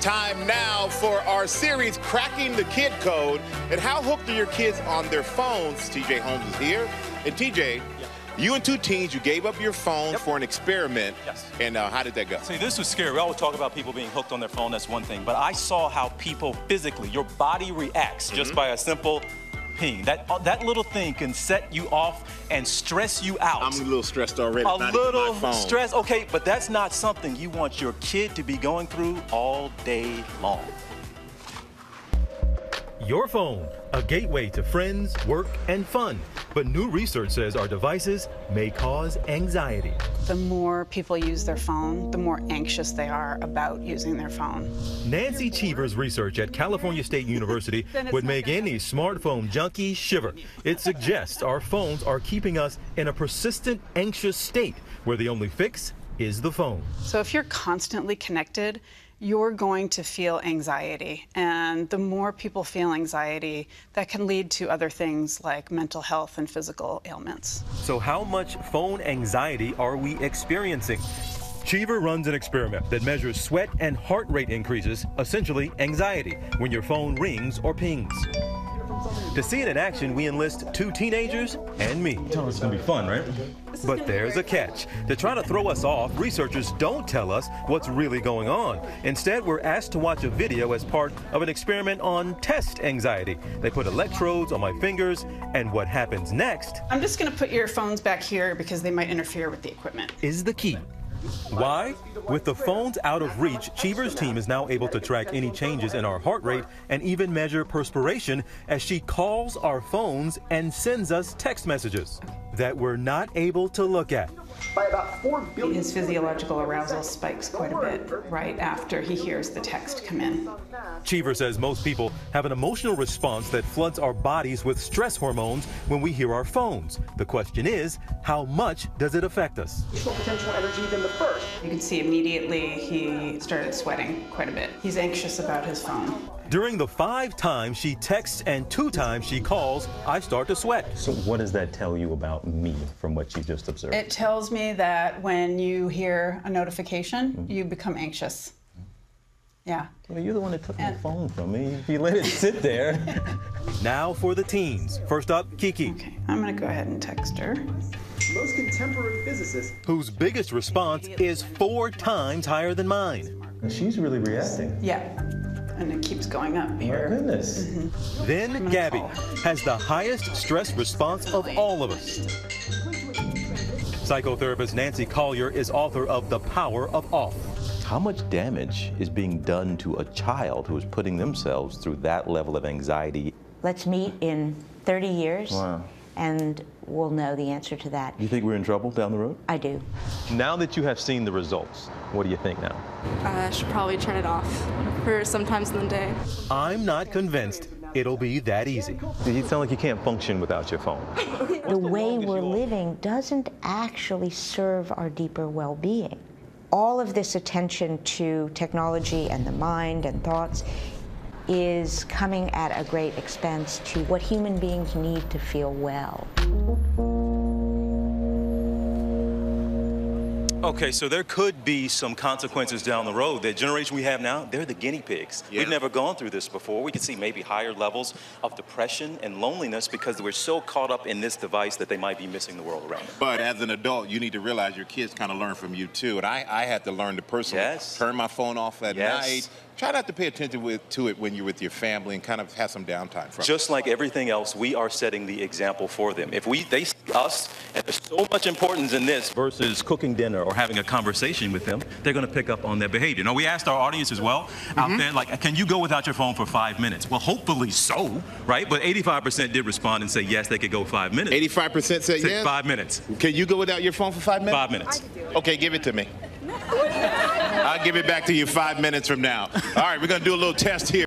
Time now for our series, Cracking the Kid Code. And how hooked are your kids on their phones? TJ Holmes is here. And TJ, you and two teens, you gave up your phone for an experiment. Yes. And how did that go? See, this was scary. We always talk about people being hooked on their phone. That's one thing. But I saw how people physically, your body reacts just by a simple ping. That little thing can set you off and stress you out. I'm a little stressed already. A little stressed, okay, but that's not something you want your kid to be going through all day long. Your phone, a gateway to friends, work, and fun. But new research says our devices may cause anxiety. The more people use their phone, the more anxious they are about using their phone. Nancy Cheever's research at California State University would make any smartphone junkie shiver. It suggests our phones are keeping us in a persistent, anxious state where the only fix is the phone. So if you're constantly connected, you're going to feel anxiety. And the more people feel anxiety, that can lead to other things like mental health and physical ailments. So how much phone anxiety are we experiencing? Cheever runs an experiment that measures sweat and heart rate increases, essentially anxiety, when your phone rings or pings. To see it in action, we enlist two teenagers and me. Tell us it's gonna be fun, right? But there's a catch. To try to throw us off, researchers don't tell us what's really going on. Instead, we're asked to watch a video as part of an experiment on test anxiety. They put electrodes on my fingers, and what happens next I'm just going to put your phones back here because they might interfere with the equipment. is the key. Why? With the phones out of reach, Cheever's team is now able to track any changes in our heart rate and even measure perspiration as she calls our phones and sends us text messages that we're not able to look at. By about 4 billion. His physiological arousal spikes quite a bit right after he hears the text come in. Cheever says most people have an emotional response that floods our bodies with stress hormones when we hear our phones. The question is, how much does it affect us? More potential energy than the first. You can see immediately he started sweating quite a bit. He's anxious about his phone. During the 5 times she texts and 2 times she calls, I start to sweat. So what does that tell you about me from what you just observed? It tells me that when you hear a notification, you become anxious. Yeah. Well, you're the one that took my phone from me. If you let it sit there. Now for the teens. First up, Kiki. Okay, I'm gonna go ahead and text her. Most contemporary physicists. Whose biggest response is 4 times higher than mine. And she's really reacting. Yeah, and it keeps going up here. My goodness. Then Gabby has the highest stress response of all of us. Psychotherapist Nancy Collier is author of The Power of Off. How much damage is being done to a child who is putting themselves through that level of anxiety? Let's meet in 30 years, Wow. and we'll know the answer to that. You think we're in trouble down the road? I do. Now that you have seen the results, what do you think now? I should probably turn it off for sometimes in the day. I'm not convinced it'll be that easy. You sound like you can't function without your phone. The way we're living doesn't actually serve our deeper well-being. All of this attention to technology and the mind and thoughts is coming at a great expense to what human beings need to feel well. Okay, so there could be some consequences down the road. The generation we have now, they're the guinea pigs. Yeah. We've never gone through this before. We could see maybe higher levels of depression and loneliness because we're so caught up in this device that they might be missing the world around them. But as an adult, you need to realize your kids kind of learn from you too. And I had to learn to personally turn my phone off at night. Try not to pay attention to it when you're with your family and kind of have some downtime from it. Just like everything else, we are setting the example for them. If they see us, and there's so much importance in this versus cooking dinner or having a conversation with them, they're going to pick up on their behavior. Now, we asked our audience as well out there, like, can you go without your phone for 5 minutes? Well, hopefully so, right? But 85% did respond and say yes, they could go 5 minutes. 85% said yes? 5 minutes. Can you go without your phone for 5 minutes? 5 minutes. Okay, give it to me. I'll give it back to you 5 minutes from now. All right, we're going to do a little test here.